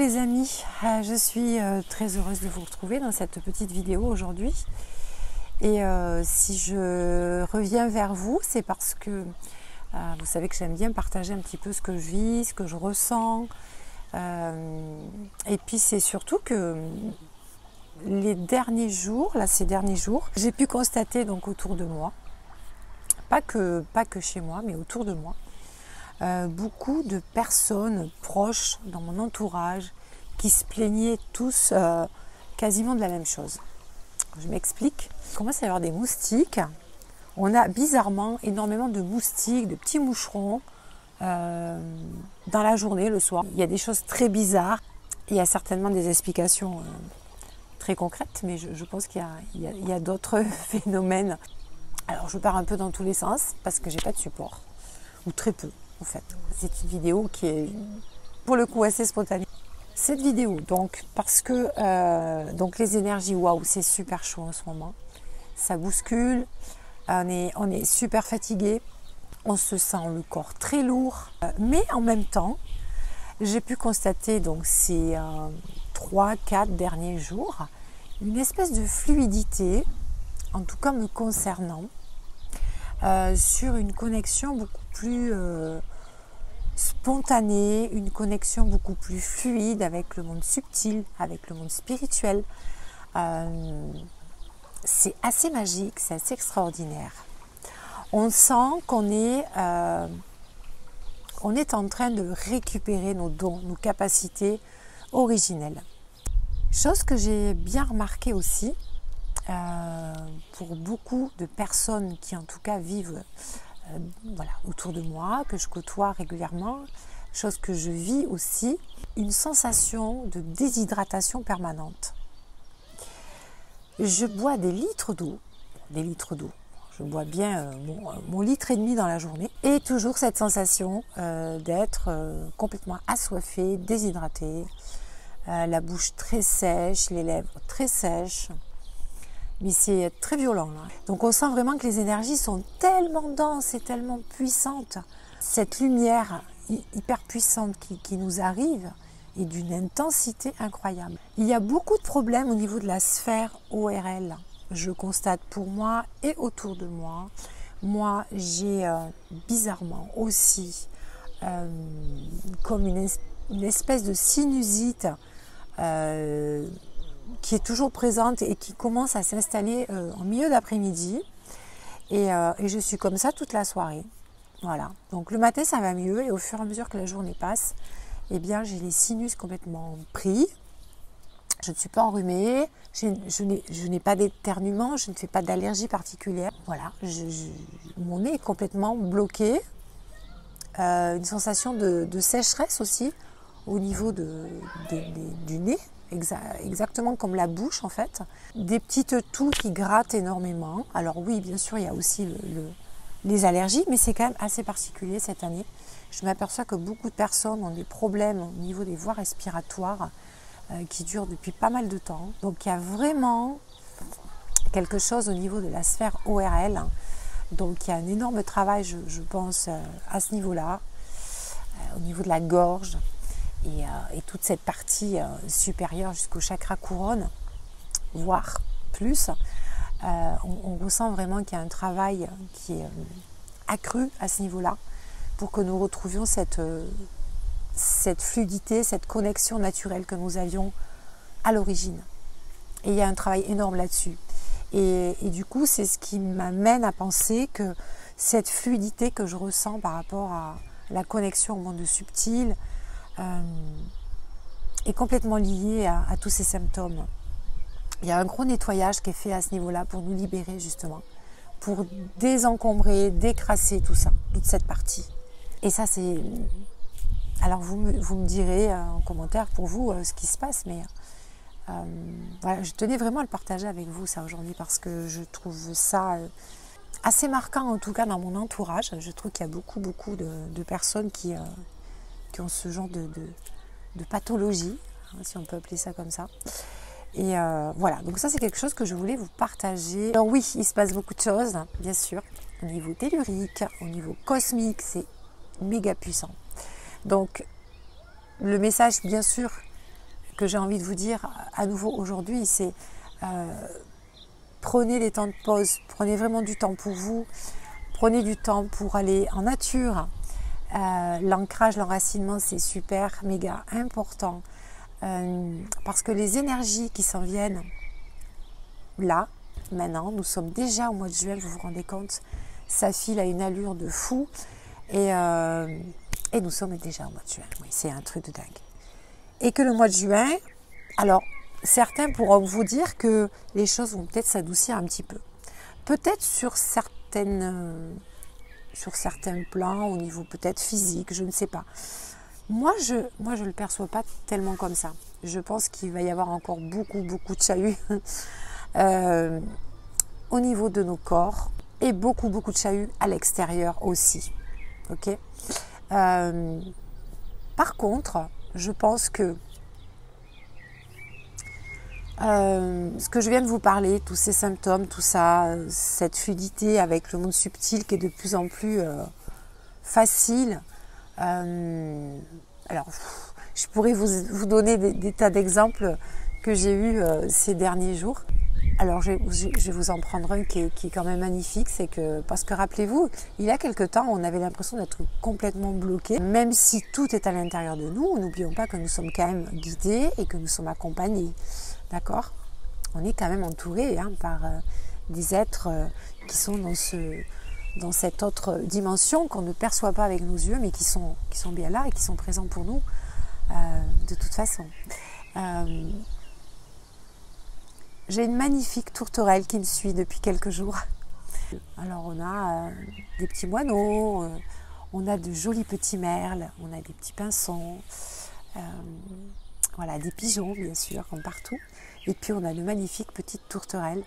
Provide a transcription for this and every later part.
les amis, je suis très heureuse de vous retrouver dans cette petite vidéo aujourd'hui. Et si je reviens vers vous, c'est parce que vous savez que j'aime bien partager un petit peu ce que je vis, ce que je ressens. Et puis c'est surtout que les derniers jours, ces derniers jours, j'ai pu constater donc autour de moi, pas que chez moi, mais autour de moi, beaucoup de personnes proches dans mon entourage qui se plaignaient tous quasiment de la même chose. Je m'explique. Il commence à y avoir des moustiques. On a bizarrement énormément de moustiques, de petits moucherons dans la journée, le soir. Il y a des choses très bizarres. Il y a certainement des explications très concrètes, mais je pense qu'il y a d'autres phénomènes. Alors je pars un peu dans tous les sens parce que j'ai pas de support, ou très peu en fait. C'est une vidéo qui est pour le coup assez spontanée. Cette vidéo, donc, parce que donc les énergies, waouh, c'est super chaud en ce moment. Ça bouscule, on est super fatigué, on se sent le corps très lourd. Mais en même temps, j'ai pu constater donc ces 3-4 derniers jours, une espèce de fluidité, en tout cas me concernant, sur une connexion beaucoup plus spontanée, une connexion beaucoup plus fluide avec le monde subtil, avec le monde spirituel. C'est assez magique, c'est assez extraordinaire. On sent qu'on est en train de récupérer nos dons, nos capacités originelles. Chose que j'ai bien remarqué aussi, pour beaucoup de personnes qui en tout cas vivent autour de moi, que je côtoie régulièrement, chose que je vis aussi, une sensation de déshydratation permanente. Je bois des litres d'eau, je bois bien mon litre et demi dans la journée, et toujours cette sensation d'être complètement assoiffée, déshydratée, la bouche très sèche, les lèvres très sèches. Mais c'est très violent là. Donc on sent vraiment que les énergies sont tellement denses et tellement puissantes. Cette lumière hyper puissante qui nous arrive est d'une intensité incroyable. Il y a beaucoup de problèmes au niveau de la sphère ORL. Je constate pour moi et autour de moi. Moi j'ai bizarrement aussi comme une espèce de sinusite qui est toujours présente et qui commence à s'installer en milieu d'après-midi. Et je suis comme ça toute la soirée. Voilà. Donc le matin, ça va mieux. Et au fur et à mesure que la journée passe, eh bien, j'ai les sinus complètement pris. Je ne suis pas enrhumée. Je n'ai pas d'éternuement. Je ne fais pas d'allergie particulière. Voilà. Mon nez est complètement bloqué. Une sensation de sécheresse aussi au niveau du nez. Exactement comme la bouche en fait, des petites toux qui grattent énormément. Alors oui, bien sûr, il y a aussi les allergies, mais c'est quand même assez particulier cette année. Je m'aperçois que beaucoup de personnes ont des problèmes au niveau des voies respiratoires qui durent depuis pas mal de temps. Donc il y a vraiment quelque chose au niveau de la sphère ORL. Donc il y a un énorme travail, je pense, à ce niveau-là, au niveau de la gorge. Et toute cette partie supérieure jusqu'au chakra couronne, voire plus, on ressent vraiment qu'il y a un travail qui est accru à ce niveau-là pour que nous retrouvions cette fluidité, cette connexion naturelle que nous avions à l'origine. Et il y a un travail énorme là-dessus. Et du coup, c'est ce qui m'amène à penser que cette fluidité que je ressens par rapport à la connexion au monde subtil, est complètement lié à tous ces symptômes. Il y a un gros nettoyage qui est fait à ce niveau-là pour nous libérer justement, pour désencombrer, décrasser tout ça, toute cette partie. Et ça c'est... Alors vous me direz en commentaire pour vous ce qui se passe, mais voilà, je tenais vraiment à le partager avec vous ça aujourd'hui parce que je trouve ça assez marquant en tout cas dans mon entourage. Je trouve qu'il y a beaucoup de personnes qui ont ce genre de pathologie, si on peut appeler ça comme ça. Et voilà, donc ça c'est quelque chose que je voulais vous partager. Alors oui, il se passe beaucoup de choses, bien sûr, au niveau tellurique, au niveau cosmique, c'est méga puissant. Donc le message, bien sûr, que j'ai envie de vous dire à nouveau aujourd'hui, c'est prenez des temps de pause, prenez vraiment du temps pour vous, prenez du temps pour aller en nature. L'ancrage, l'enracinement, c'est super, méga important, parce que les énergies qui s'en viennent là, maintenant, nous sommes déjà au mois de juin, vous vous rendez compte, ça file à une allure de fou, et nous sommes déjà au mois de juin, oui, c'est un truc de dingue. Et que le mois de juin, alors certains pourront vous dire que les choses vont peut-être s'adoucir un petit peu, peut-être sur certains plans, au niveau peut-être physique, je ne sais pas. Moi, je le perçois pas tellement comme ça. Je pense qu'il va y avoir encore beaucoup de chahuts au niveau de nos corps et beaucoup de chahuts à l'extérieur aussi. Ok. Par contre, je pense que ce que je viens de vous parler, tous ces symptômes, tout ça, cette fluidité avec le monde subtil qui est de plus en plus facile. Alors, je pourrais vous donner des tas d'exemples que j'ai eus ces derniers jours. Alors, je vais vous en prendre un qui est quand même magnifique, c'est que, parce que rappelez-vous, il y a quelque temps, on avait l'impression d'être complètement bloqué, même si tout est à l'intérieur de nous, n'oublions pas que nous sommes quand même guidés et que nous sommes accompagnés, d'accord? On est quand même entouré par des êtres qui sont dans cette autre dimension qu'on ne perçoit pas avec nos yeux, mais qui sont bien là et qui sont présents pour nous de toute façon. J'ai une magnifique tourterelle qui me suit depuis quelques jours. Alors on a des petits moineaux, on a de jolis petits merles, on a des petits pinsons, voilà, des pigeons bien sûr, comme partout. Et puis on a de magnifiques petites tourterelles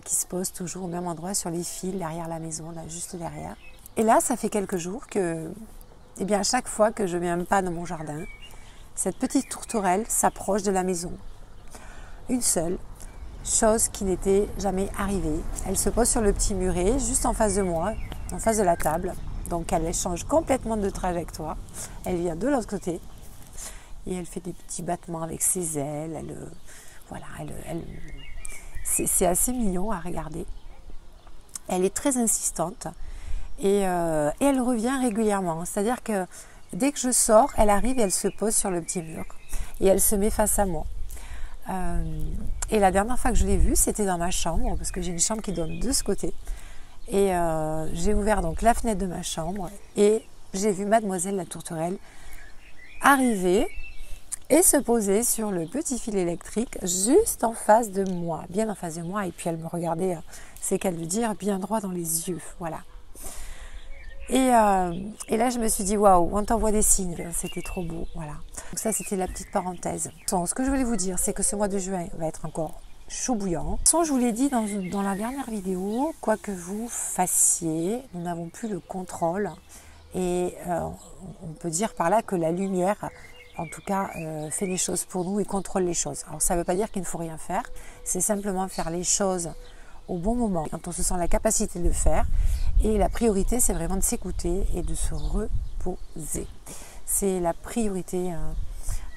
qui se posent toujours au même endroit sur les fils derrière la maison, là juste derrière. Et là, ça fait quelques jours que, eh bien, à chaque fois que je mets un pas dans mon jardin, cette petite tourterelle s'approche de la maison. Une seule, chose qui n'était jamais arrivée. Elle se pose sur le petit muret, juste en face de moi, en face de la table. Donc elle change complètement de trajectoire. Elle vient de l'autre côté et elle fait des petits battements avec ses ailes. C'est assez mignon à regarder. Elle est très insistante et elle revient régulièrement. C'est-à-dire que dès que je sors, elle arrive et elle se pose sur le petit mur et elle se met face à moi. Et la dernière fois que je l'ai vue, c'était dans ma chambre, parce que j'ai une chambre qui donne de ce côté. Et j'ai ouvert donc la fenêtre de ma chambre et j'ai vu mademoiselle la tourterelle arriver et se poser sur le petit fil électrique juste en face de moi, bien en face de moi. Et puis elle me regardait, c'est qu'à lui dire, bien droit dans les yeux, voilà. Et là, je me suis dit, waouh, on t'envoie des signes, c'était trop beau, voilà. Donc ça, c'était la petite parenthèse. Donc, ce que je voulais vous dire, c'est que ce mois de juin va être encore chaud bouillant. De toute façon, je vous l'ai dit dans la dernière vidéo, quoi que vous fassiez, nous n'avons plus le contrôle. Et on peut dire par là que la lumière, en tout cas, fait les choses pour nous et contrôle les choses. Alors, ça ne veut pas dire qu'il ne faut rien faire, c'est simplement faire les choses au bon moment, quand on se sent la capacité de le faire. Et la priorité, c'est vraiment de s'écouter et de se reposer. C'est la priorité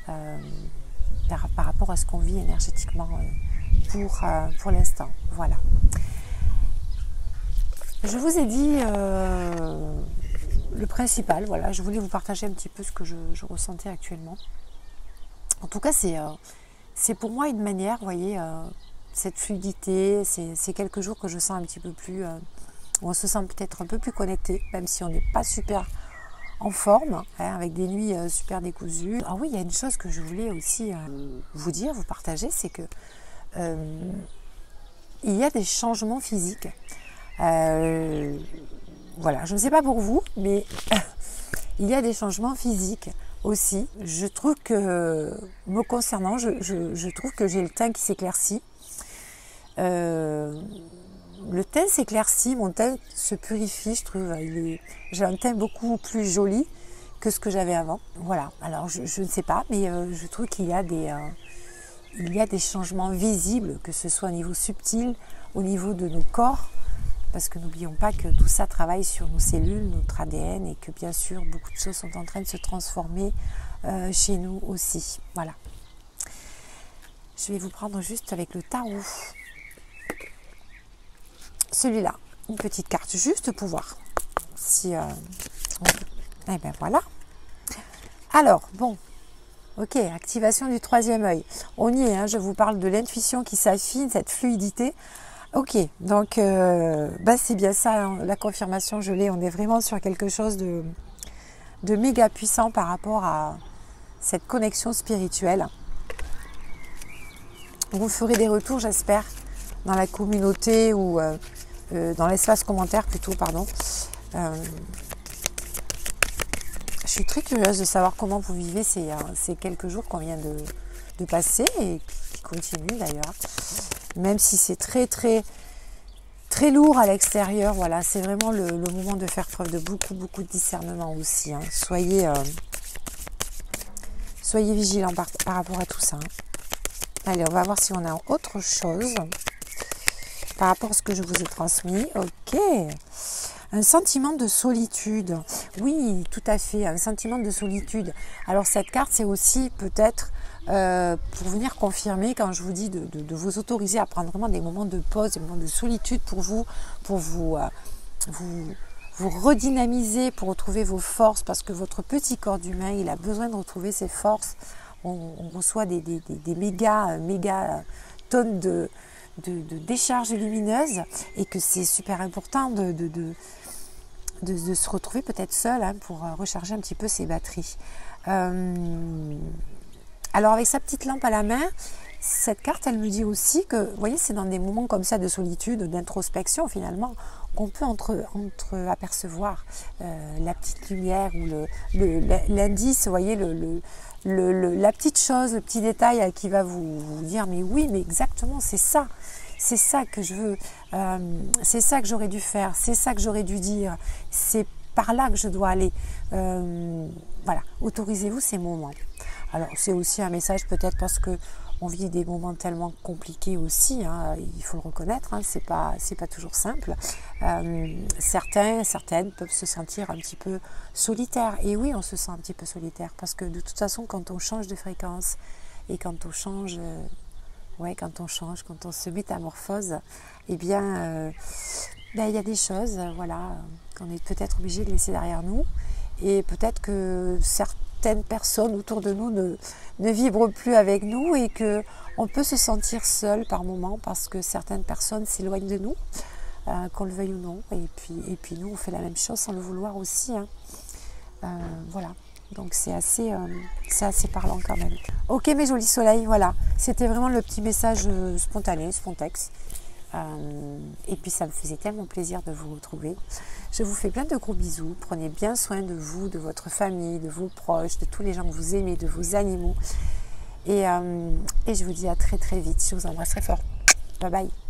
par rapport à ce qu'on vit énergétiquement pour l'instant. Voilà. Je vous ai dit le principal. Voilà, je voulais vous partager un petit peu ce que je ressentais actuellement. En tout cas, c'est pour moi une manière, vous voyez, cette fluidité, c'est quelques jours que je sens un petit peu plus, où on se sent peut-être un peu plus connecté, même si on n'est pas super en forme, avec des nuits super décousues. Ah oui, il y a une chose que je voulais aussi vous dire, vous partager, c'est que il y a des changements physiques. Voilà, je ne sais pas pour vous, mais il y a des changements physiques aussi. Je trouve que, me concernant, je trouve que j'ai le teint qui s'éclaircit. Le teint s'éclaircit, mon teint se purifie, je trouve. J'ai un teint beaucoup plus joli que ce que j'avais avant. Voilà, alors je ne sais pas, mais je trouve qu'il y a des changements visibles, que ce soit au niveau subtil, au niveau de nos corps, parce que n'oublions pas que tout ça travaille sur nos cellules, notre ADN, et que bien sûr, beaucoup de choses sont en train de se transformer chez nous aussi. Voilà. je vais vous prendre juste avec le tarot. Celui-là, une petite carte, juste pour voir si on peut. Eh bien voilà. Alors, bon, ok, activation du troisième œil. On y est, hein, je vous parle de l'intuition qui s'affine, cette fluidité. Ok, donc c'est bien ça, hein, la confirmation, je l'ai. On est vraiment sur quelque chose de méga puissant par rapport à cette connexion spirituelle. Vous ferez des retours, j'espère, dans la communauté ou dans l'espace commentaire plutôt, pardon. Je suis très curieuse de savoir comment vous vivez ces quelques jours qu'on vient de passer et qui continuent d'ailleurs. Même si c'est très très très lourd à l'extérieur, voilà, c'est vraiment le moment de faire preuve de beaucoup de discernement aussi. Hein. Soyez vigilants par rapport à tout ça. Hein. Allez, on va voir si on a autre chose par rapport à ce que je vous ai transmis. Ok. Un sentiment de solitude. Oui, tout à fait, un sentiment de solitude. Alors cette carte, c'est aussi peut-être pour venir confirmer quand je vous dis de vous autoriser à prendre vraiment des moments de pause, des moments de solitude pour vous redynamiser, pour retrouver vos forces, parce que votre petit corps d'humain, il a besoin de retrouver ses forces. On reçoit des méga tonnes de décharges lumineuses et que c'est super important de se retrouver peut-être seul, hein, pour recharger un petit peu ses batteries. Alors avec sa petite lampe à la main, cette carte, elle me dit aussi que, vous voyez, c'est dans des moments comme ça de solitude, d'introspection finalement, qu'on peut apercevoir la petite lumière ou l'indice, vous voyez, la petite chose, le petit détail qui va vous dire, mais oui, mais exactement, c'est ça que je veux, c'est ça que j'aurais dû faire, c'est ça que j'aurais dû dire, c'est par là que je dois aller. Voilà, autorisez-vous ces moments. Alors c'est aussi un message peut-être parce que on vit des moments tellement compliqués aussi, hein, il faut le reconnaître, hein, c'est pas toujours simple. Certaines peuvent se sentir un petit peu solitaires. Et oui, on se sent un petit peu solitaire parce que de toute façon, quand on change de fréquence et quand on change, quand on se métamorphose, eh bien, il y a des choses, voilà, qu'on est peut-être obligé de laisser derrière nous. Et peut-être que certaines personnes autour de nous ne vibrent plus avec nous et qu'on peut se sentir seul par moments parce que certaines personnes s'éloignent de nous, qu'on le veuille ou non. Et puis nous, on fait la même chose sans le vouloir aussi. Hein. Voilà. Donc c'est assez parlant quand même. Ok mes jolis soleils, voilà. C'était vraiment le petit message spontané, spontex. Et puis ça me faisait tellement plaisir de vous retrouver. Je vous fais plein de gros bisous. Prenez bien soin de vous, de votre famille, de vos proches, de tous les gens que vous aimez, de vos animaux. Et je vous dis à très très vite. Je vous embrasse très fort. Bye bye.